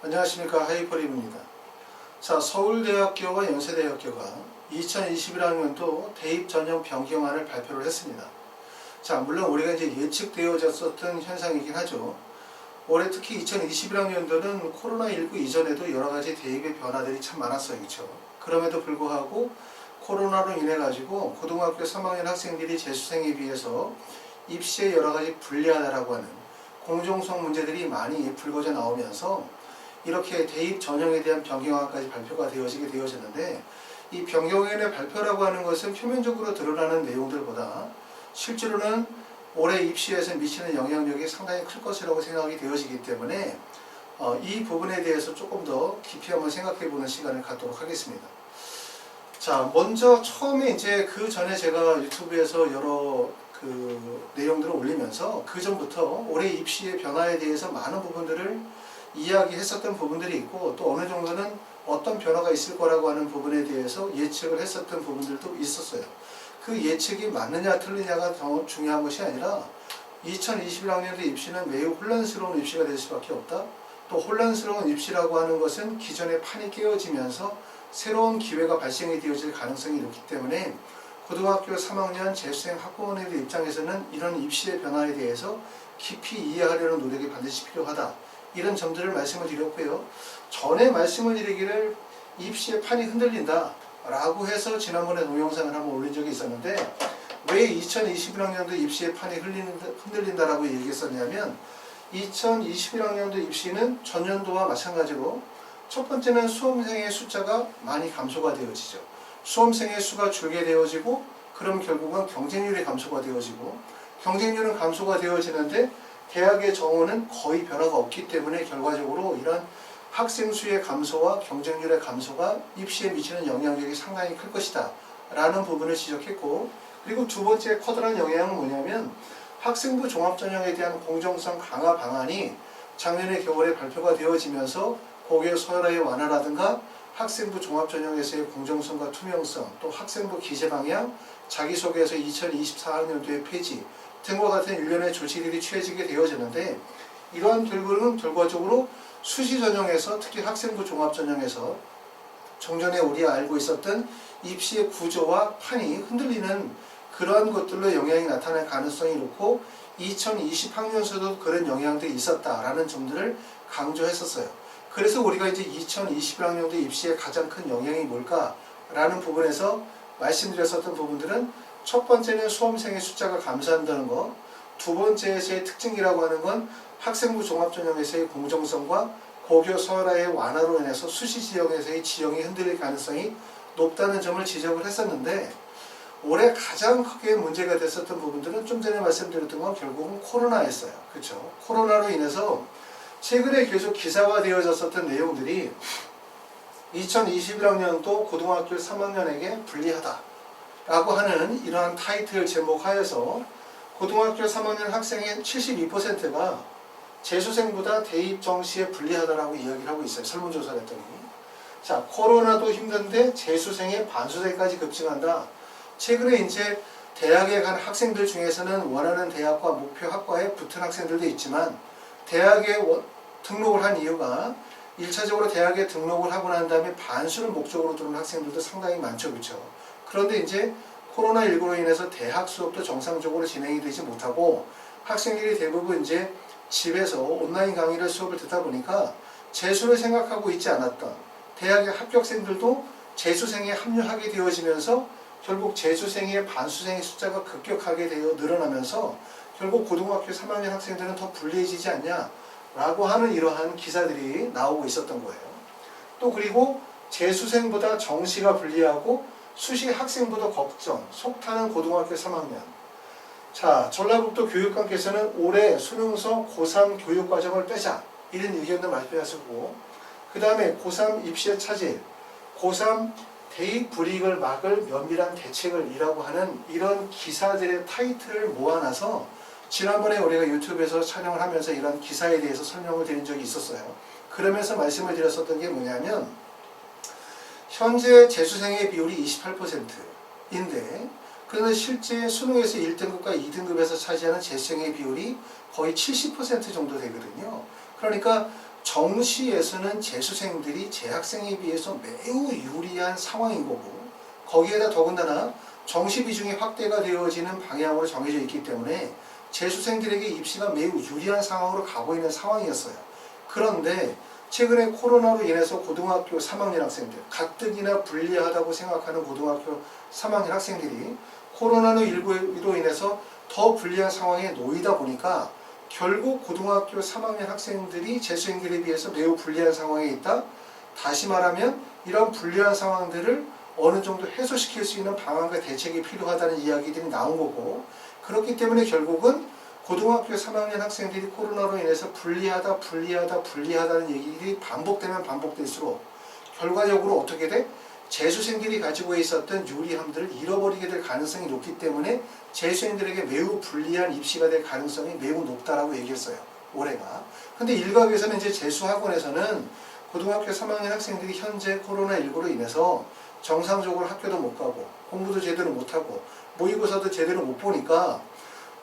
안녕하십니까, 하이퍼림입니다. 자, 서울대학교와 연세대학교가 2021학년도 대입 전형 변경안을 발표를 했습니다. 자, 물론 우리가 이제 예측되어졌었던 현상이긴 하죠. 올해 특히 2021학년도는 코로나19 이전에도 여러 가지 대입의 변화들이 참 많았어요. 그렇죠? 그럼에도 불구하고 코로나로 인해 가지고 고등학교 3학년 학생들이 재수생에 비해서 입시에 여러 가지 불리하다라고 하는 공정성 문제들이 많이 불거져 나오면서 이렇게 대입 전형에 대한 변경안까지 발표가 되어졌는데, 이 변경안의 발표라고 하는 것은 표면적으로 드러나는 내용들보다 실제로는 올해 입시에서 미치는 영향력이 상당히 클 것이라고 생각이 되어지기 때문에 이 부분에 대해서 조금 더 깊이 한번 생각해 보는 시간을 갖도록 하겠습니다. 자, 먼저 처음에 이제 그 전에 제가 유튜브에서 여러 내용들을 올리면서 그 전부터 올해 입시의 변화에 대해서 많은 부분들을 이야기했었던 부분들이 있고, 또 어느 정도는 어떤 변화가 있을 거라고 하는 부분에 대해서 예측을 했었던 부분들도 있었어요. 그 예측이 맞느냐 틀리냐가 더 중요한 것이 아니라 2021학년도 입시는 매우 혼란스러운 입시가 될 수밖에 없다. 또 혼란스러운 입시라고 하는 것은 기존의 판이 깨어지면서 새로운 기회가 발생이 되어질 가능성이 높기 때문에 고등학교 3학년 재수생 학부모님들 입장에서는 이런 입시의 변화에 대해서 깊이 이해하려는 노력이 반드시 필요하다. 이런 점들을 말씀을 드렸고요. 전에 말씀을 드리기를 입시의 판이 흔들린다 라고 해서 지난번에 동영상을 한번 올린 적이 있었는데, 왜 2021학년도 입시의 판이 흔들린다라고 얘기했었냐면, 2021학년도 입시는 전년도와 마찬가지로 첫 번째는 수험생의 숫자가 많이 감소가 되어지죠. 수험생의 수가 줄게 되어지고, 그럼 결국은 경쟁률이 감소가 되어지고, 경쟁률은 감소가 되어지는데 대학의 정원은 거의 변화가 없기 때문에 결과적으로 이런 학생 수의 감소와 경쟁률의 감소가 입시에 미치는 영향력이 상당히 클 것이다 라는 부분을 지적했고, 그리고 두 번째 커다란 영향은 뭐냐면 학생부 종합전형에 대한 공정성 강화 방안이 작년에 겨울에 발표가 되어지면서 고교 서열화의 완화라든가 학생부 종합전형에서의 공정성과 투명성, 또 학생부 기재 방향, 자기소개서 2024학년도의 폐지 등과 같은 일련의 조치들이 취해지게 되어지는데, 이러한 결과는 결과적으로 수시 전형에서, 특히 학생부 종합 전형에서 종전에 우리가 알고 있었던 입시의 구조와 판이 흔들리는 그러한 것들로 영향이 나타날 가능성이 높고, 2020학년에서도 그런 영향들이 있었다라는 점들을 강조했었어요. 그래서 우리가 이제 2021학년도 입시의 가장 큰 영향이 뭘까라는 부분에서 말씀드렸었던 부분들은, 첫 번째는 수험생의 숫자가 감소한다는 것, 두 번째의 특징이라고 하는 건 학생부 종합전형에서의 공정성과 고교 서열화의 완화로 인해서 수시 지형에서의 지형이 흔들릴 가능성이 높다는 점을 지적을 했었는데, 올해 가장 크게 문제가 됐었던 부분들은 좀 전에 말씀드렸던 건 결국은 코로나였어요. 그렇죠? 코로나로 인해서 최근에 계속 기사화되어졌었던 내용들이 2021학년도 고등학교 3학년에게 불리하다 라고 하는 이러한 타이틀 제목하에서 고등학교 3학년 학생의 72%가 재수생보다 대입 정시에 불리하다라고 이야기를 하고 있어요. 설문조사를 했더니. 자, 코로나도 힘든데 재수생의 반수생까지 급증한다. 최근에 이제 대학에 간 학생들 중에서는 원하는 대학과 목표 학과에 붙은 학생들도 있지만, 대학에 등록을 한 이유가 1차적으로 대학에 등록을 하고 난 다음에 반수를 목적으로 두는 학생들도 상당히 많죠. 그렇죠? 그런데 이제 코로나19로 인해서 대학 수업도 정상적으로 진행이 되지 못하고 학생들이 대부분 이제 집에서 온라인 강의를 수업을 듣다 보니까 재수를 생각하고 있지 않았던 대학의 합격생들도 재수생에 합류하게 되어지면서 결국 재수생의 반수생의 숫자가 급격하게 되어 늘어나면서 결국 고등학교 3학년 학생들은 더 불리해지지 않냐라고 하는 이러한 기사들이 나오고 있었던 거예요. 또 그리고 재수생보다 정시가 불리하고 수시 학생부도 걱정, 속타는 고등학교 3학년. 자, 전라북도 교육감께서는 올해 수능서 고3 교육과정을 빼자, 이런 의견도 발표하셨고, 그 다음에 고3 입시의 차질, 고3 대입 불이익을 막을 면밀한 대책을 이라고 하는 이런 기사들의 타이틀을 모아놔서 지난번에 우리가 유튜브에서 촬영을 하면서 이런 기사에 대해서 설명을 드린 적이 있었어요. 그러면서 말씀을 드렸었던 게 뭐냐면, 현재 재수생의 비율이 28%인데, 그런데 실제 수능에서 1등급과 2등급에서 차지하는 재수생의 비율이 거의 70% 정도 되거든요. 그러니까 정시에서는 재수생들이 재학생에 비해서 매우 유리한 상황인 거고, 거기에다 더군다나 정시 비중이 확대가 되어지는 방향으로 정해져 있기 때문에 재수생들에게 입시가 매우 유리한 상황으로 가고 있는 상황이었어요. 그런데 최근에 코로나로 인해서 고등학교 3학년 학생들, 가뜩이나 불리하다고 생각하는 고등학교 3학년 학생들이 코로나19로 인해서 더 불리한 상황에 놓이다 보니까 결국 고등학교 3학년 학생들이 재수생들에 비해서 매우 불리한 상황에 있다. 다시 말하면 이런 불리한 상황들을 어느 정도 해소시킬 수 있는 방안과 대책이 필요하다는 이야기들이 나온 거고, 그렇기 때문에 결국은 고등학교 3학년 학생들이 코로나로 인해서 불리하다는 얘기들이 반복되면 반복될수록 결과적으로 어떻게 돼? 재수생들이 가지고 있었던 유리함들을 잃어버리게 될 가능성이 높기 때문에 재수생들에게 매우 불리한 입시가 될 가능성이 매우 높다라고 얘기했어요. 올해가. 근데 일각에서는 이제 재수학원에서는 고등학교 3학년 학생들이 현재 코로나19로 인해서 정상적으로 학교도 못 가고 공부도 제대로 못하고 모의고사도 제대로 못 보니까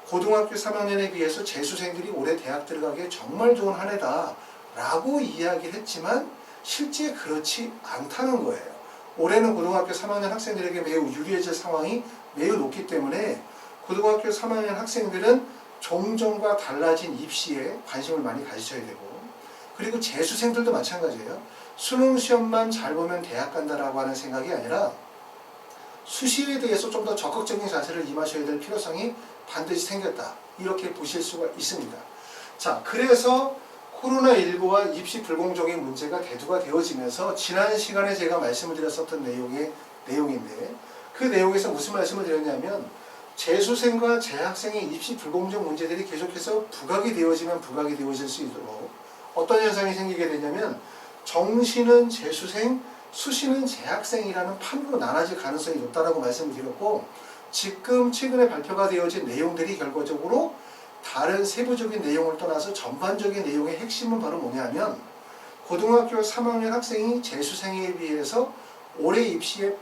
고등학교 3학년에 비해서 재수생들이 올해 대학 들어가기에 정말 좋은 한 해다 라고 이야기를 했지만 실제 그렇지 않다는 거예요. 올해는 고등학교 3학년 학생들에게 매우 유리해질 상황이 매우 높기 때문에 고등학교 3학년 학생들은 종전과 달라진 입시에 관심을 많이 가지셔야 되고, 그리고 재수생들도 마찬가지예요. 수능 시험만 잘 보면 대학 간다라고 하는 생각이 아니라 수시에 대해서 좀 더 적극적인 자세를 임하셔야 될 필요성이 반드시 생겼다. 이렇게 보실 수가 있습니다. 자, 그래서 코로나19와 입시 불공정의 문제가 대두가 되어지면서 지난 시간에 제가 말씀을 드렸었던 내용인데, 그 내용에서 무슨 말씀을 드렸냐면 재수생과 재학생의 입시 불공정 문제들이 계속해서 부각이 되어지면 부각이 되어질 수 있도록 어떤 현상이 생기게 되냐면 정시는 재수생, 수시는 재학생이라는 판으로 나눠질 가능성이 높다라고 말씀을 드렸고, 지금 최근에 발표가 되어진 내용들이 결과적으로 다른 세부적인 내용을 떠나서 전반적인 내용의 핵심은 바로 뭐냐면 고등학교 3학년 학생이 재수생에 비해서 올해 입시에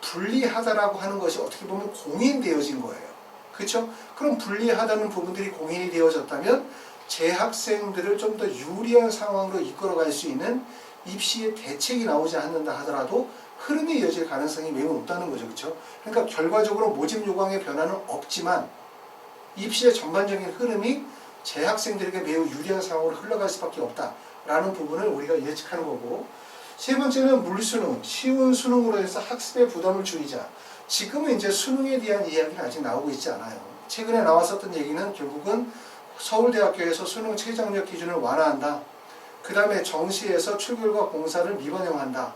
불리하다라고 하는 것이 어떻게 보면 공인되어진 거예요. 그렇죠? 그럼 불리하다는 부분들이 공인이 되어졌다면 재학생들을 좀 더 유리한 상황으로 이끌어갈 수 있는 입시의 대책이 나오지 않는다 하더라도 흐름이 이어질 가능성이 매우 높다는 거죠. 그렇죠? 그러니까 결과적으로 모집 요강의 변화는 없지만 입시의 전반적인 흐름이 재학생들에게 매우 유리한 상황으로 흘러갈 수밖에 없다라는 부분을 우리가 예측하는 거고, 세 번째는 물수능, 쉬운 수능으로 해서 학습의 부담을 줄이자. 지금은 이제 수능에 대한 이야기는 아직 나오고 있지 않아요. 최근에 나왔었던 얘기는 결국은 서울대학교에서 수능 최저학력 기준을 완화한다. 그 다음에 정시에서 출결과 공사를 미반영한다.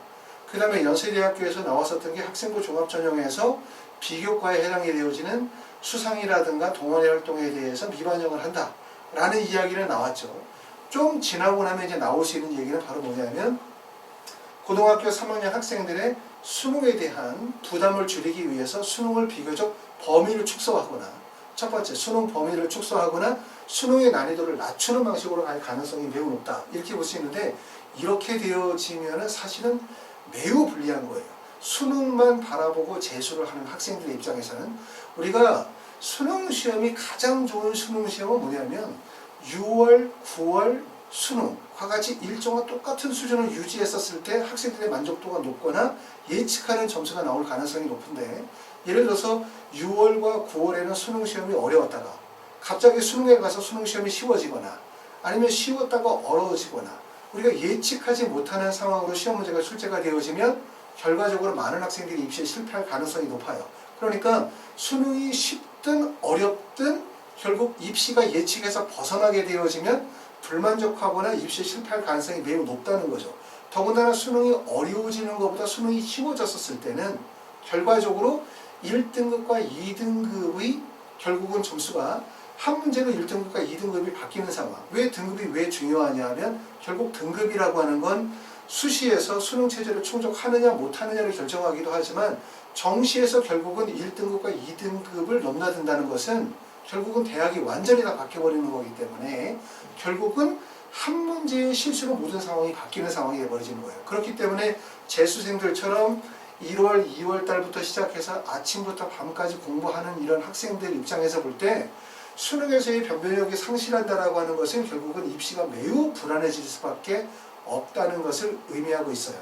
그 다음에 연세대학교에서 나왔었던 게 학생부 종합전형에서 비교과에 해당이 되어지는 수상이라든가 동아리 활동에 대해서 미반영을 한다 라는 이야기는 나왔죠. 좀 지나고 나면 이제 나올 수 있는 얘기는 바로 뭐냐면 고등학교 3학년 학생들의 수능에 대한 부담을 줄이기 위해서 수능을 비교적 범위를 축소하거나, 첫 번째 수능 범위를 축소하거나 수능의 난이도를 낮추는 방식으로 갈 가능성이 매우 높다, 이렇게 볼 수 있는데, 이렇게 되어지면 사실은 매우 불리한 거예요. 수능만 바라보고 재수를 하는 학생들의 입장에서는 우리가 수능 시험이 가장 좋은 수능 시험은 뭐냐면 6월, 9월 수능과 같이 일정과 똑같은 수준을 유지했었을 때 학생들의 만족도가 높거나 예측하는 점수가 나올 가능성이 높은데, 예를 들어서 6월과 9월에는 수능 시험이 어려웠다가 갑자기 수능에 가서 수능 시험이 쉬워지거나 아니면 쉬웠다가 어려워지거나 우리가 예측하지 못하는 상황으로 시험 문제가 출제가 되어지면 결과적으로 많은 학생들이 입시에 실패할 가능성이 높아요. 그러니까 수능이 쉽든 어렵든 결국 입시가 예측에서 벗어나게 되어지면 불만족하거나 입시에 실패할 가능성이 매우 높다는 거죠. 더군다나 수능이 어려워지는 것보다 수능이 쉬워졌을 때는 결과적으로 1등급과 2등급의 결국은 점수가 한 문제로 1등급과 2등급이 바뀌는 상황. 왜 등급이 왜 중요하냐 하면 결국 등급이라고 하는 건 수시에서 수능 체제를 충족하느냐 못하느냐를 결정하기도 하지만 정시에서 결국은 1등급과 2등급을 넘나든다는 것은 결국은 대학이 완전히 다 바뀌어버리는 거기 때문에 결국은 한 문제의 실수로 모든 상황이 바뀌는 상황이 되어버리는 거예요. 그렇기 때문에 재수생들처럼 1월, 2월 달부터 시작해서 아침부터 밤까지 공부하는 이런 학생들 입장에서 볼 때 수능에서의 변별력이 상실한다라고 하는 것은 결국은 입시가 매우 불안해질 수밖에 없다는 것을 의미하고 있어요.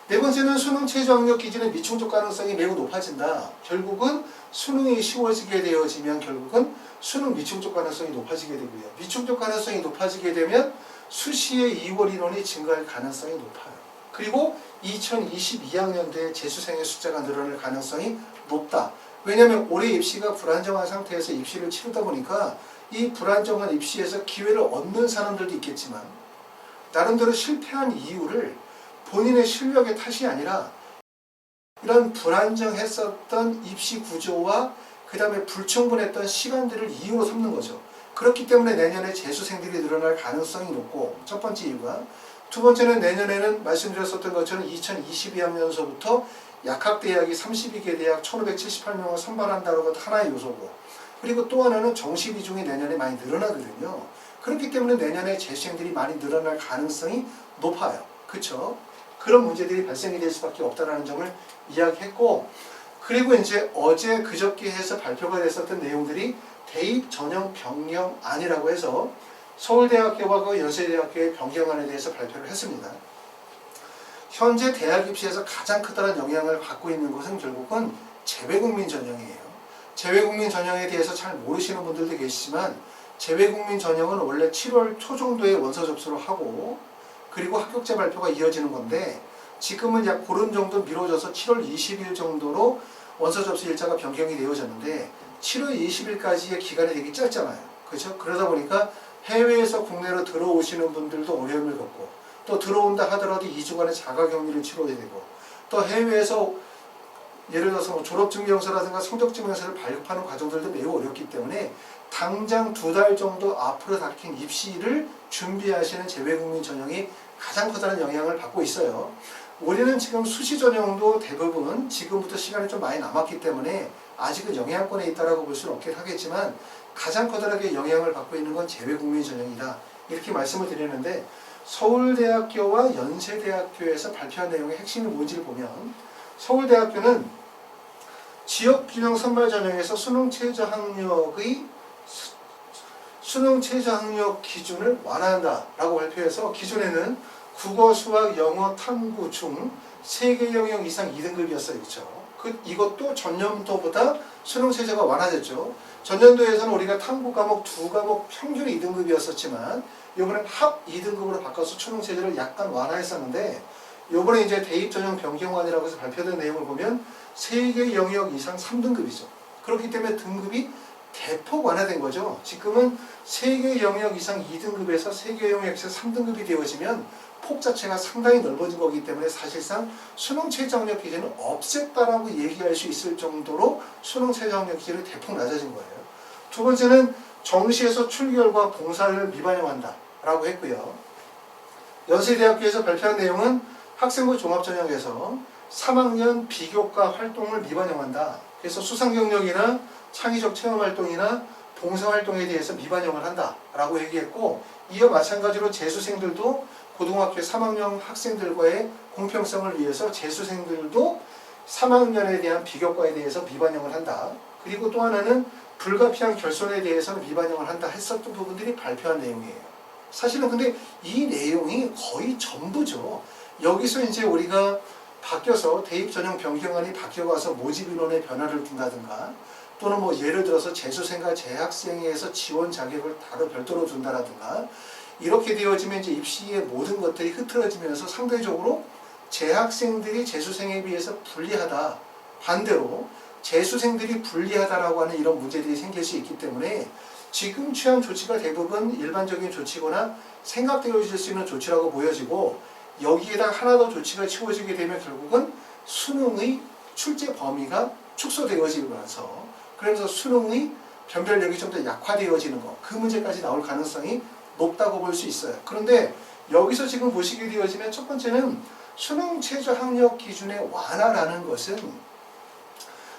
네 번째는 수능 최저 학력 기준의 미충족 가능성이 매우 높아진다. 결국은 수능이 쉬워지게 되어지면 결국은 수능 미충족 가능성이 높아지게 되고요. 미충족 가능성이 높아지게 되면 수시의 2월 인원이 증가할 가능성이 높아요. 그리고 2022학년도에 재수생의 숫자가 늘어날 가능성이 높다. 왜냐하면 올해 입시가 불안정한 상태에서 입시를 치르다 보니까 이 불안정한 입시에서 기회를 얻는 사람들도 있겠지만 나름대로 실패한 이유를 본인의 실력의 탓이 아니라 이런 불안정했었던 입시 구조와 그 다음에 불충분했던 시간들을 이유로 삼는 거죠. 그렇기 때문에 내년에 재수생들이 늘어날 가능성이 높고 첫 번째 이유가, 두 번째는 내년에는 말씀드렸었던 것처럼 2022학년서부터 약학대학이 32개 대학 1578명을 선발한다는 것도 하나의 요소고, 그리고 또 하나는 정시 비중이 내년에 많이 늘어나거든요. 그렇기 때문에 내년에 재수생들이 많이 늘어날 가능성이 높아요. 그렇죠? 그런 문제들이 발생이 될 수밖에 없다는 점을 이야기했고, 그리고 이제 어제 그저께 해서 발표가 됐었던 내용들이 대입 전형 변경안이라고 해서 서울대학교와 그 연세대학교의 변경안에 대해서 발표를 했습니다. 현재 대학 입시에서 가장 크다는 영향을 받고 있는 것은 결국은 재외국민 전형이에요. 재외국민 전형에 대해서 잘 모르시는 분들도 계시지만 재외국민 전형은 원래 7월 초 정도에 원서 접수를 하고 그리고 합격자 발표가 이어지는 건데 지금은 약 보름 정도 미뤄져서 7월 20일 정도로 원서 접수 일자가 변경이 되어졌는데 7월 20일까지의 기간이 되게 짧잖아요. 그렇죠? 그러다 보니까 해외에서 국내로 들어오시는 분들도 어려움을 겪고 또 들어온다 하더라도 2주간의 자가격리를 치러야 되고 또 해외에서 예를 들어서 뭐 졸업증명서라든가 성적증명서를 발급하는 과정들도 매우 어렵기 때문에 당장 2달 정도 앞으로 닥친 입시를 준비하시는 재외국민 전형이 가장 커다란 영향을 받고 있어요. 우리는 지금 수시 전형도 대부분 지금부터 시간이 좀 많이 남았기 때문에 아직은 영향권에 있다라고 볼 수는 없긴 하겠지만 가장 커다랗게 영향을 받고 있는 건 재외국민 전형이다. 이렇게 말씀을 드리는데 서울대학교와 연세대학교에서 발표한 내용의 핵심이 뭔지를 보면 서울대학교는 지역균형 선발 전형에서 수능 최저 학력 기준을 완화한다라고 발표해서 기존에는 국어, 수학, 영어, 탐구 중 3개 영역 이상 2등급이었어요. 그렇죠? 이것도 전년도보다 수능 최저가 완화됐죠. 전년도에서는 우리가 탐구 과목 2과목 평균이 2등급이었었지만 이번엔 합 2등급으로 바꿔서 수능 최저를 약간 완화했었는데 이번에 이제 대입 전형 변경안이라고 해서 발표된 내용을 보면 3개 영역 이상 3등급이죠. 그렇기 때문에 등급이 대폭 완화된 거죠. 지금은 3개 영역 이상 2등급에서 3개 영역 이상 3등급이 되어지면 폭 자체가 상당히 넓어진 거기 때문에 사실상 수능 최저 학력 기준을 없앴다라고 얘기할 수 있을 정도로 수능 최저 학력 기준이 대폭 낮아진 거예요. 두 번째는 정시에서 출결과 봉사를 미반영한다 라고 했고요. 연세대학교에서 발표한 내용은 학생부 종합전형에서 3학년 비교과 활동을 미반영한다. 그래서 수상경력이나 창의적 체험활동이나 봉사활동에 대해서 미반영을 한다라고 얘기했고, 이어 마찬가지로 재수생들도 고등학교 3학년 학생들과의 공평성을 위해서 재수생들도 3학년에 대한 비교과에 대해서 미반영을 한다. 그리고 또 하나는 불가피한 결손에 대해서는 미반영을 한다 했었던 부분들이 발표한 내용이에요. 사실은 근데 이 내용이 거의 전부죠. 여기서 이제 우리가 바뀌어서 대입 전형 변경안이 바뀌어가서 모집 인원의 변화를 둔다든가 또는 뭐 예를 들어서 재수생과 재학생에서 지원 자격을 따로 별도로 둔다라든가 이렇게 되어지면 이제 입시의 모든 것들이 흐트러지면서 상대적으로 재학생들이 재수생에 비해서 불리하다. 반대로 재수생들이 불리하다라고 하는 이런 문제들이 생길 수 있기 때문에 지금 취한 조치가 대부분 일반적인 조치거나 생각되어질 수 있는 조치라고 보여지고 여기에다 하나 더 조치가 치워지게 되면 결국은 수능의 출제 범위가 축소되어지면서 그래서 수능의 변별력이 좀 더 약화되어지는 것, 그 문제까지 나올 가능성이 높다고 볼 수 있어요. 그런데 여기서 지금 보시게 되어지면 첫 번째는 수능 최저 학력 기준의 완화라는 것은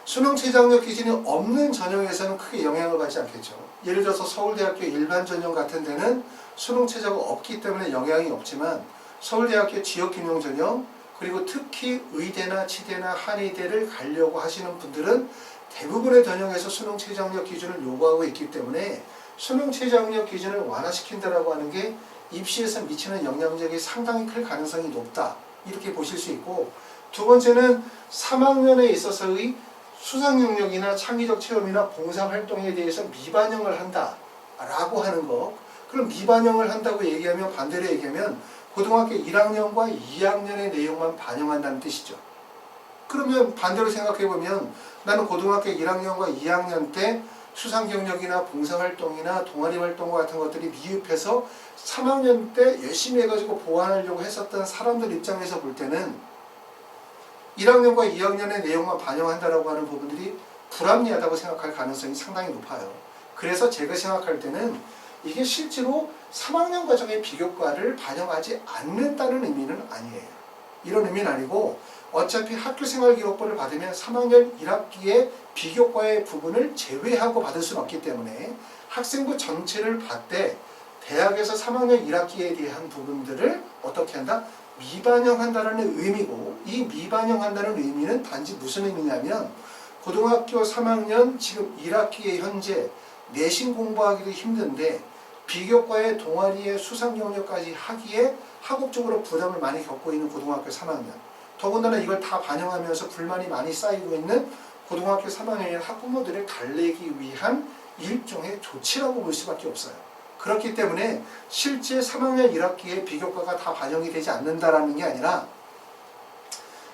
수능 최저 학력 기준이 없는 전형에서는 크게 영향을 받지 않겠죠. 예를 들어서 서울대학교 일반 전형 같은 데는 수능 최저가 없기 때문에 영향이 없지만 서울대학교 지역균형 전형 그리고 특히 의대나 치대나 한의대를 가려고 하시는 분들은 대부분의 전형에서 수능 최저학력 기준을 요구하고 있기 때문에 수능 최저학력 기준을 완화시킨다라고 하는 게 입시에서 미치는 영향력이 상당히 클 가능성이 높다. 이렇게 보실 수 있고, 두 번째는 3학년에 있어서의 수상 영역이나 창의적 체험이나 봉사활동에 대해서 미반영을 한다라고 하는 거. 그럼 미반영을 한다고 얘기하면, 반대로 얘기하면 고등학교 1학년과 2학년의 내용만 반영한다는 뜻이죠. 그러면 반대로 생각해보면 나는 고등학교 1학년과 2학년 때 수상 경력이나 봉사활동이나 동아리 활동 같은 것들이 미흡해서 3학년 때 열심히 해가지고 보완하려고 했었던 사람들 입장에서 볼 때는 1학년과 2학년의 내용만 반영한다라고 하는 부분들이 불합리하다고 생각할 가능성이 상당히 높아요. 그래서 제가 생각할 때는 이게 실제로 3학년 과정의 비교과를 반영하지 않는다는 의미는 아니에요. 이런 의미는 아니고 어차피 학교생활기록부를 받으면 3학년 1학기에 비교과의 부분을 제외하고 받을 수는 없기 때문에 학생부 전체를 받되 대학에서 3학년 1학기에 대한 부분들을 어떻게 한다? 미반영한다는 의미고, 이 미반영한다는 의미는 단지 무슨 의미냐면 고등학교 3학년 지금 1학기에 현재 내신 공부하기도 힘든데 비교과의 동아리의 수상 경력까지 하기에 학업적으로 부담을 많이 겪고 있는 고등학교 3학년, 더군다나 이걸 다 반영하면서 불만이 많이 쌓이고 있는 고등학교 3학년의 학부모들을 달래기 위한 일종의 조치라고 볼 수밖에 없어요. 그렇기 때문에 실제 3학년 1학기에 비교과가 다 반영이 되지 않는다라는 게 아니라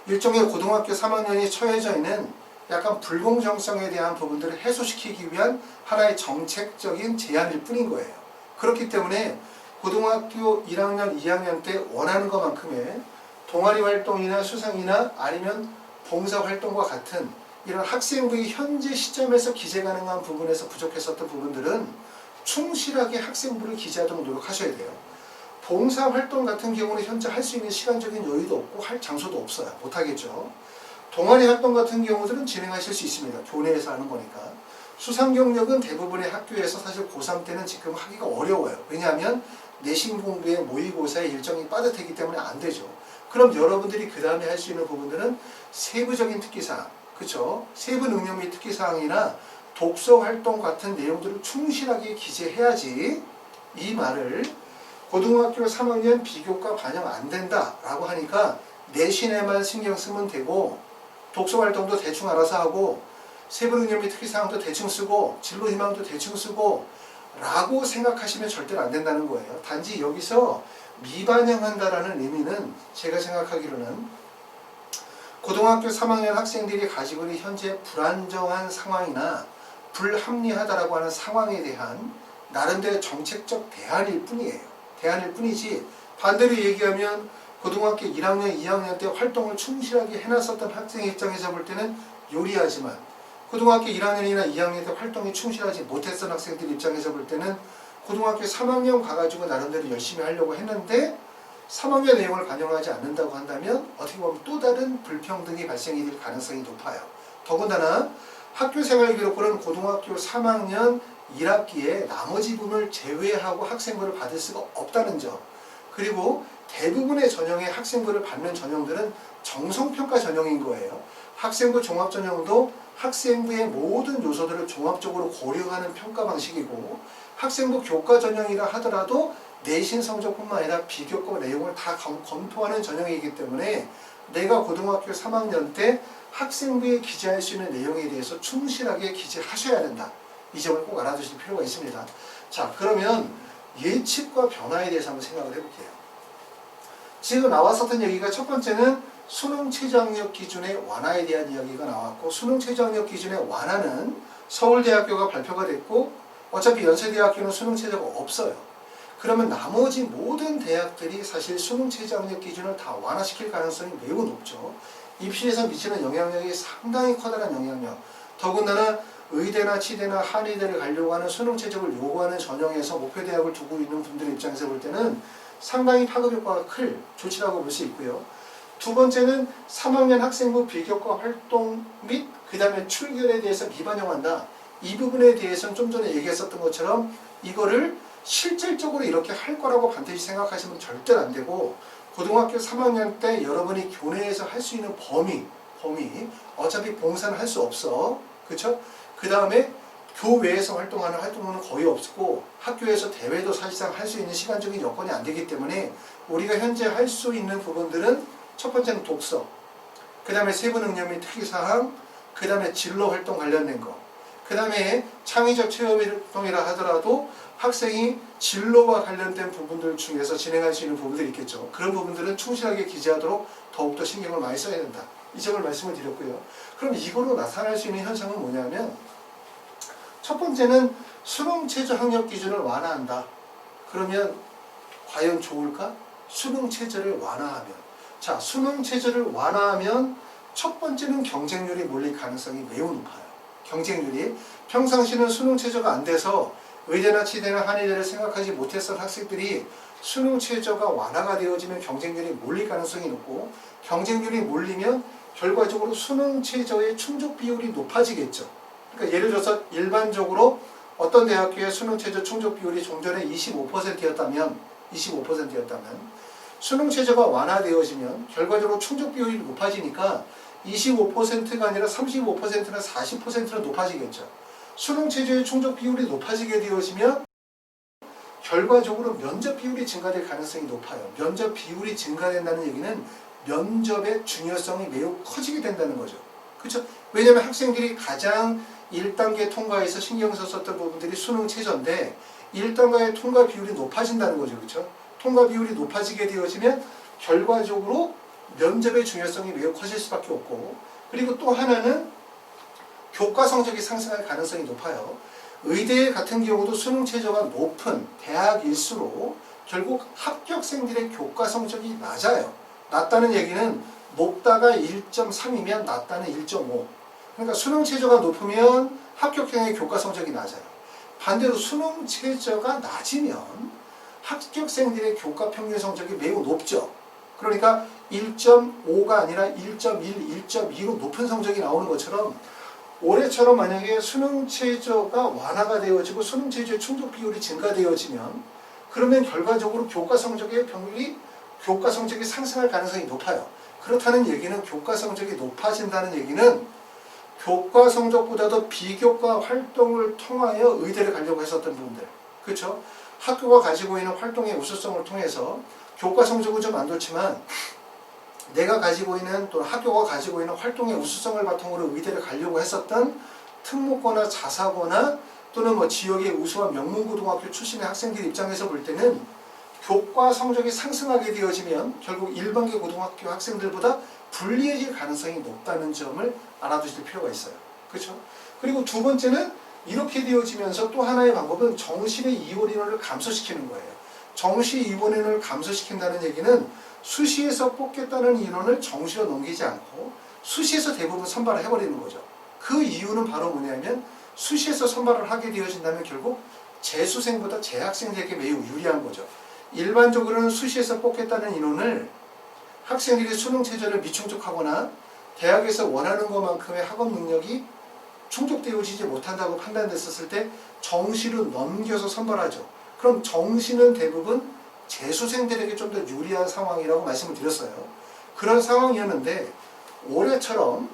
일종의 고등학교 3학년이 처해져 있는 약간 불공정성에 대한 부분들을 해소시키기 위한 하나의 정책적인 제안일 뿐인 거예요. 그렇기 때문에 고등학교 1학년, 2학년 때 원하는 것만큼의 동아리 활동이나 수상이나 아니면 봉사 활동과 같은 이런 학생부의 현재 시점에서 기재 가능한 부분에서 부족했었던 부분들은 충실하게 학생부를 기재하도록 노력하셔야 돼요. 봉사 활동 같은 경우는 현재 할 수 있는 시간적인 여유도 없고 할 장소도 없어요. 못하겠죠. 동아리 활동 같은 경우들은 진행하실 수 있습니다. 교내에서 하는 거니까. 수상 경력은 대부분의 학교에서 사실 고3 때는 지금 하기가 어려워요. 왜냐하면 내신 공부에 모의고사의 일정이 빠듯하기 때문에 안 되죠. 그럼 여러분들이 그 다음에 할 수 있는 부분들은 세부적인 특기사항, 그쵸? 세부 능력 및 특기사항이나 독서 활동 같은 내용들을 충실하게 기재해야지 이 말을 고등학교 3학년 비교과 반영 안 된다라고 하니까 내신에만 신경 쓰면 되고 독서 활동도 대충 알아서 하고 세부 능력 및 특기사항도 대충 쓰고 진로 희망도 대충 쓰고 라고 생각하시면 절대로 안 된다는 거예요. 단지 여기서 미반영한다라는 의미는 제가 생각하기로는 고등학교 3학년 학생들이 가지고 있는 현재 불안정한 상황이나 불합리하다라고 하는 상황에 대한 나름대로 정책적 대안일 뿐이에요. 대안일 뿐이지 반대로 얘기하면 고등학교 1학년, 2학년 때 활동을 충실하게 해놨었던 학생 입장에서 볼 때는 요리하지만 고등학교 1학년이나 2학년 때 활동이 충실하지 못했던 학생들 입장에서 볼 때는 고등학교 3학년 가가지고 나름대로 열심히 하려고 했는데 3학년 내용을 반영하지 않는다고 한다면 어떻게 보면 또 다른 불평등이 발생이 될 가능성이 높아요. 더군다나 학교생활기록부는 고등학교 3학년 1학기에 나머지 부분을 제외하고 학생부를 받을 수가 없다는 점, 그리고 대부분의 전형의 학생부를 받는 전형들은 정성평가 전형인 거예요. 학생부 종합전형도 학생부의 모든 요소들을 종합적으로 고려하는 평가 방식이고 학생부 교과 전형이라 하더라도 내신 성적뿐만 아니라 비교과 내용을 다 검토하는 전형이기 때문에 내가 고등학교 3학년 때 학생부에 기재할 수 있는 내용에 대해서 충실하게 기재하셔야 된다. 이 점을 꼭 알아두실 필요가 있습니다. 자, 그러면 예측과 변화에 대해서 한번 생각을 해볼게요. 지금 나왔었던 얘기가 첫 번째는 수능 최저학력 기준의 완화에 대한 이야기가 나왔고, 수능 최저학력 기준의 완화는 서울대학교가 발표가 됐고 어차피 연세대학교는 수능 최저가 없어요. 그러면 나머지 모든 대학들이 사실 수능 최저학력 기준을 다 완화시킬 가능성이 매우 높죠. 입시에서 미치는 영향력이 상당히 커다란 영향력. 더군다나 의대나 치대나 한의대를 가려고 하는 수능 최저를 요구하는 전형에서 목표 대학을 두고 있는 분들 입장에서 볼 때는 상당히 파급 효과가 클 조치라고 볼 수 있고요. 두 번째는 3학년 학생부 비교과 활동 및 그 다음에 출결에 대해서 미반영한다. 이 부분에 대해서는 좀 전에 얘기했었던 것처럼 이거를 실질적으로 이렇게 할 거라고 반드시 생각하시면 절대로 안 되고, 고등학교 3학년 때 여러분이 교내에서 할 수 있는 범위 어차피 봉사는 할 수 없어. 그렇죠? 그 다음에 교외에서 활동하는 활동은 거의 없고 학교에서 대회도 사실상 할 수 있는 시간적인 여건이 안 되기 때문에 우리가 현재 할 수 있는 부분들은 첫 번째는 독서, 그 다음에 세부 능력 및 특이사항, 그 다음에 진로 활동 관련된 거, 그 다음에 창의적 체험 활동이라 하더라도 학생이 진로와 관련된 부분들 중에서 진행할 수 있는 부분들이 있겠죠. 그런 부분들은 충실하게 기재하도록 더욱더 신경을 많이 써야 된다. 이 점을 말씀을 드렸고요. 그럼 이걸로 나타날 수 있는 현상은 뭐냐면 첫 번째는 수능 최저 학력 기준을 완화한다. 그러면 과연 좋을까? 수능 최저를 완화하면. 자, 수능 최저를 완화하면 첫 번째는 경쟁률이 몰릴 가능성이 매우 높아요. 경쟁률이. 평상시는 수능 최저가 안 돼서 의대나 치대나 한의대를 생각하지 못했던 학생들이 수능 최저가 완화가 되어지면 경쟁률이 몰릴 가능성이 높고 경쟁률이 몰리면 결과적으로 수능 최저의 충족 비율이 높아지겠죠. 그러니까 예를 들어서 일반적으로 어떤 대학교의 수능 최저 충족 비율이 종전에 25%였다면 수능 최저가 완화되어지면 결과적으로 충족 비율이 높아지니까 25%가 아니라 35%나 40%는 높아지겠죠. 수능 최저의 충족 비율이 높아지게 되어지면 결과적으로 면접 비율이 증가될 가능성이 높아요. 면접 비율이 증가된다는 얘기는 면접의 중요성이 매우 커지게 된다는 거죠. 그렇죠? 왜냐하면 학생들이 가장 1단계 통과에서 신경 썼었던 부분들이 수능 최저인데 1단계의 통과 비율이 높아진다는 거죠. 그렇죠? 통과 비율이 높아지게 되어지면 결과적으로 면접의 중요성이 매우 커질 수밖에 없고 그리고 또 하나는 교과 성적이 상승할 가능성이 높아요. 의대 같은 경우도 수능 최저가 높은 대학일수록 결국 합격생들의 교과 성적이 낮아요. 낮다는 얘기는 높다가 1.3이면 낮다는 1.5. 그러니까 수능 최저가 높으면 합격생의 교과 성적이 낮아요. 반대로 수능 최저가 낮으면 합격생들의 교과 평균 성적이 매우 높죠. 그러니까 1.5가 아니라 1.1, 1.2로 높은 성적이 나오는 것처럼 올해처럼 만약에 수능 최저가 완화가 되어지고 수능 최저의 충족 비율이 증가되어지면 그러면 결과적으로 교과 성적의 교과 성적이 상승할 가능성이 높아요. 그렇다는 얘기는 교과 성적이 높아진다는 얘기는 교과 성적보다도 비교과 활동을 통하여 의대를 가려고 했었던 분들, 그렇죠? 학교가 가지고 있는 활동의 우수성을 통해서 교과 성적은 좀 안 좋지만 내가 가지고 있는 또 학교가 가지고 있는 활동의 우수성을 바탕으로 의대를 가려고 했었던 특목고나 자사고나 또는 뭐 지역의 우수한 명문고등학교 출신의 학생들 입장에서 볼 때는 교과 성적이 상승하게 되어지면 결국 일반계 고등학교 학생들보다 불리해질 가능성이 높다는 점을 알아두실 필요가 있어요. 그렇죠? 그리고 두 번째는 이렇게 되어지면서 또 하나의 방법은 정시의 이원 인원을 감소시키는 거예요. 정시 이원 인원을 감소시킨다는 얘기는 수시에서 뽑겠다는 인원을 정시로 넘기지 않고 수시에서 대부분 선발을 해버리는 거죠. 그 이유는 바로 뭐냐면 수시에서 선발을 하게 되어진다면 결국 재수생보다 재학생들에게 매우 유리한 거죠. 일반적으로는 수시에서 뽑겠다는 인원을 학생들이 수능 최저를 미충족하거나 대학에서 원하는 것만큼의 학업 능력이 충족되어지지 못한다고 판단됐었을 때 정시로 넘겨서 선발하죠. 그럼 정시는 대부분 재수생들에게 좀 더 유리한 상황이라고 말씀을 드렸어요. 그런 상황이었는데 올해처럼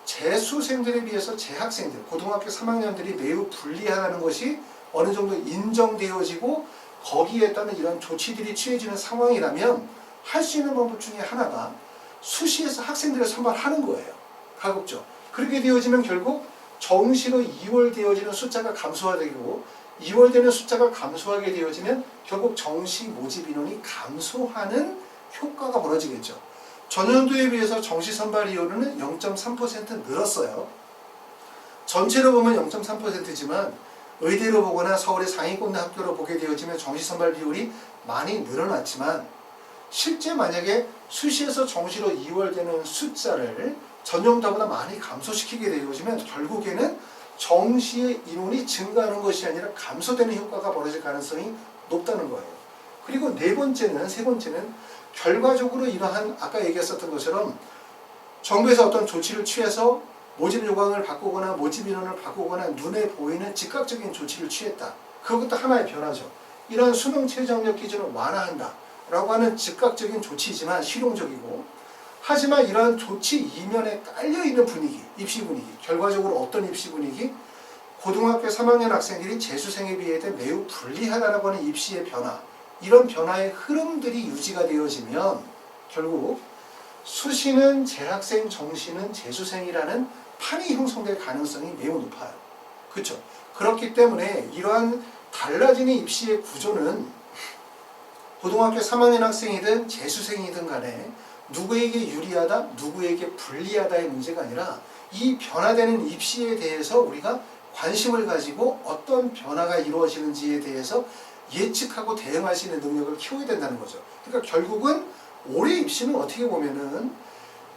재수생들에 비해서 재학생들, 고등학교 3학년들이 매우 불리하다는 것이 어느 정도 인정되어지고 거기에 따른 이런 조치들이 취해지는 상황이라면 할 수 있는 방법 중에 하나가 수시에서 학생들을 선발하는 거예요. 가급적. 그렇게 되어지면 결국 정시로 이월되어지는 숫자가 감소하되고 이월되는 숫자가 감소하게 되어지면 결국 정시 모집 인원이 감소하는 효과가 벌어지겠죠. 전년도에 비해서 정시 선발 이율은 0.3% 늘었어요. 전체로 보면 0.3%지만 의대로 보거나 서울의 상위권 학교로 보게 되어지면 정시 선발 비율이 많이 늘어났지만 실제 만약에 수시에서 정시로 이월되는 숫자를 전년도보다 많이 감소시키게 되어지면 결국에는 정시의 인원이 증가하는 것이 아니라 감소되는 효과가 벌어질 가능성이 높다는 거예요. 그리고 세 번째는 결과적으로 이러한 아까 얘기했었던 것처럼 정부에서 어떤 조치를 취해서 모집 요강을 바꾸거나 모집 인원을 바꾸거나 눈에 보이는 즉각적인 조치를 취했다. 그것도 하나의 변화죠. 이런 수능 최저 학력 기준을 완화한다 라고 하는 즉각적인 조치이지만 실용적이고 하지만 이러한 조치 이면에 깔려있는 분위기, 입시 분위기, 결과적으로 어떤 입시 분위기? 고등학교 3학년 학생들이 재수생에 비해 매우 불리하다라고 하는 입시의 변화, 이런 변화의 흐름들이 유지가 되어지면 결국 수시는 재학생, 정시는 재수생이라는 판이 형성될 가능성이 매우 높아요. 그렇죠? 그렇기 때문에 이러한 달라지는 입시의 구조는 고등학교 3학년 학생이든 재수생이든 간에 누구에게 유리하다, 누구에게 불리하다의 문제가 아니라 이 변화되는 입시에 대해서 우리가 관심을 가지고 어떤 변화가 이루어지는지에 대해서 예측하고 대응할 수 있는 능력을 키워야 된다는 거죠. 그러니까 결국은 올해 입시는 어떻게 보면은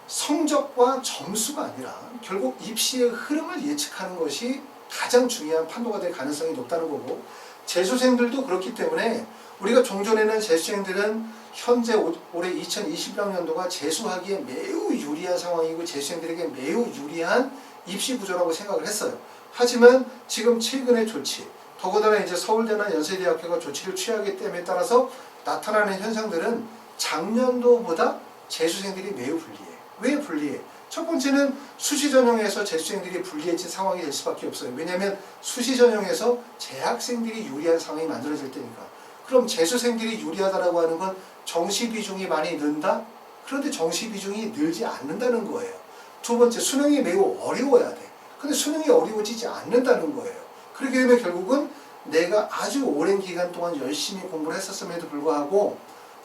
성적과 점수가 아니라 결국 입시의 흐름을 예측하는 것이 가장 중요한 판도가 될 가능성이 높다는 거고, 재수생들도 그렇기 때문에 우리가 종전에는 재수생들은 현재 올해 2021학년도가 재수하기에 매우 유리한 상황이고 재수생들에게 매우 유리한 입시 구조라고 생각을 했어요. 하지만 지금 최근의 조치, 더군다나 이제 서울대나 연세대학교가 조치를 취하기 때문에 따라서 나타나는 현상들은 작년도보다 재수생들이 매우 불리해. 왜 불리해? 첫 번째는 수시 전형에서 재수생들이 불리해진 상황이 될 수밖에 없어요. 왜냐하면 수시 전형에서 재학생들이 유리한 상황이 만들어질 때니까. 그럼 재수생들이 유리하다라고 하는 건 정시 비중이 많이 는다? 그런데 정시 비중이 늘지 않는다는 거예요. 두 번째, 수능이 매우 어려워야 돼. 근데 수능이 어려워지지 않는다는 거예요. 그렇게 되면 결국은 내가 아주 오랜 기간 동안 열심히 공부를 했었음에도 불구하고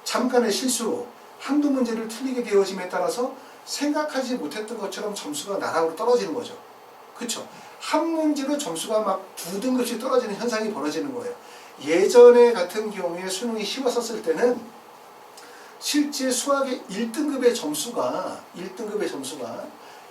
잠깐의 실수로 한두 문제를 틀리게 되어짐에 따라서 생각하지 못했던 것처럼 점수가 나락으로 떨어지는 거죠. 그렇죠? 한 문제로 점수가 막 2등급씩 떨어지는 현상이 벌어지는 거예요. 예전에 같은 경우에 수능이 쉬웠었을 때는 실제 수학의 1등급의 점수가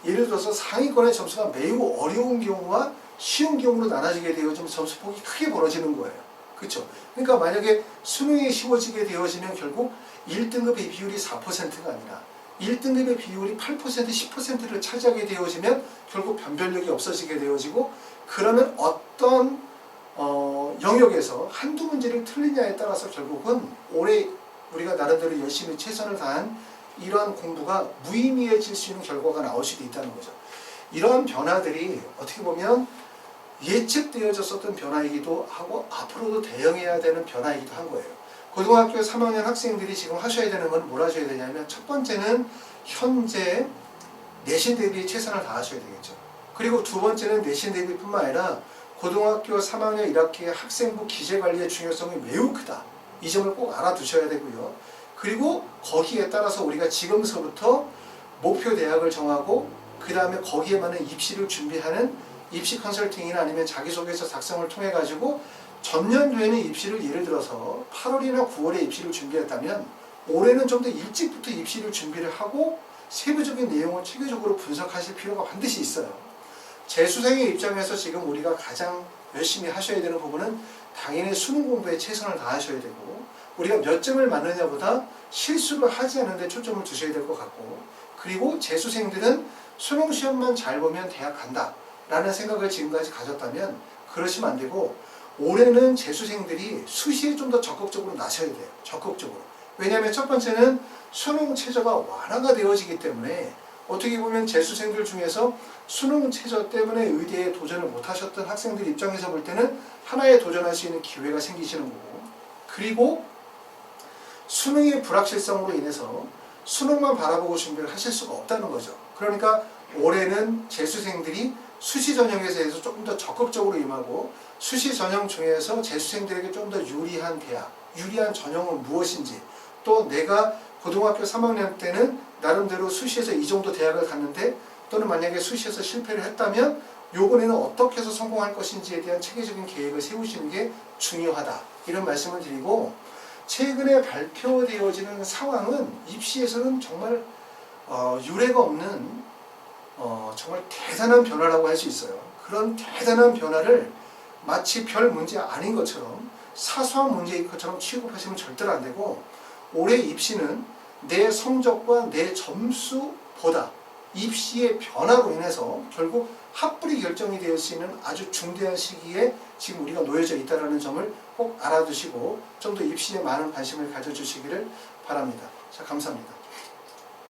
예를 들어서 상위권의 점수가 매우 어려운 경우와 쉬운 경우로 나눠지게 되어지면 점수폭이 크게 벌어지는 거예요. 그렇죠? 그러니까 만약에 수능이 쉬워지게 되어지면 결국 1등급의 비율이 4%가 아니라 1등급의 비율이 8%, 10%를 차지하게 되어지면 결국 변별력이 없어지게 되어지고, 그러면 어떤 영역에서 한두 문제를 틀리냐에 따라서 결국은 올해 우리가 나름대로 열심히 최선을 다한 이러한 공부가 무의미해질 수 있는 결과가 나올 수도 있다는 거죠. 이러한 변화들이 어떻게 보면 예측되어졌었던 변화이기도 하고 앞으로도 대응해야 되는 변화이기도 한 거예요. 고등학교 3학년 학생들이 지금 하셔야 되는 건 뭘 하셔야 되냐면, 첫 번째는 현재 내신 대비에 최선을 다하셔야 되겠죠. 그리고 두 번째는 내신 대비뿐만 아니라 고등학교 3학년 1학기의 학생부 기재관리의 중요성이 매우 크다. 이 점을 꼭 알아두셔야 되고요. 그리고 거기에 따라서 우리가 지금서부터 목표 대학을 정하고 그 다음에 거기에 맞는 입시를 준비하는 입시 컨설팅이나 아니면 자기소개서 작성을 통해 가지고 전년도에는 입시를 예를 들어서 8월이나 9월에 입시를 준비했다면 올해는 좀 더 일찍부터 입시를 준비를 하고 세부적인 내용을 체계적으로 분석하실 필요가 반드시 있어요. 재수생의 입장에서 지금 우리가 가장 열심히 하셔야 되는 부분은 당연히 수능 공부에 최선을 다하셔야 되고, 우리가 몇 점을 맞느냐보다 실수를 하지 않는 데 초점을 두셔야 될 것 같고, 그리고 재수생들은 수능 시험만 잘 보면 대학 간다 라는 생각을 지금까지 가졌다면 그러시면 안 되고, 올해는 재수생들이 수시에 좀 더 적극적으로 나서야 돼요. 적극적으로. 왜냐하면 첫 번째는 수능 최저가 완화가 되어지기 때문에 어떻게 보면 재수생들 중에서 수능 최저 때문에 의대에 도전을 못하셨던 학생들 입장에서 볼 때는 하나에 도전할 수 있는 기회가 생기시는 거고, 그리고 수능의 불확실성으로 인해서 수능만 바라보고 준비를 하실 수가 없다는 거죠. 그러니까 올해는 재수생들이 수시 전형에 대해서 조금 더 적극적으로 임하고, 수시 전형 중에서 재수생들에게 좀 더 유리한 대학, 유리한 전형은 무엇인지, 또 내가 고등학교 3학년 때는 나름대로 수시에서 이 정도 대학을 갔는데, 또는 만약에 수시에서 실패를 했다면 요번에는 어떻게 해서 성공할 것인지에 대한 체계적인 계획을 세우시는 게 중요하다, 이런 말씀을 드리고, 최근에 발표되어지는 상황은 입시에서는 정말 유례가 없는 정말 대단한 변화라고 할 수 있어요. 그런 대단한 변화를 마치 별 문제 아닌 것처럼, 사소한 문제인 것처럼 취급하시면 절대로 안 되고, 올해 입시는 내 성적과 내 점수보다 입시의 변화로 인해서 결국 합불이 결정이 될 수 있는 아주 중대한 시기에 지금 우리가 놓여져 있다는 점을 꼭 알아두시고 좀 더 입시에 많은 관심을 가져주시기를 바랍니다. 자, 감사합니다.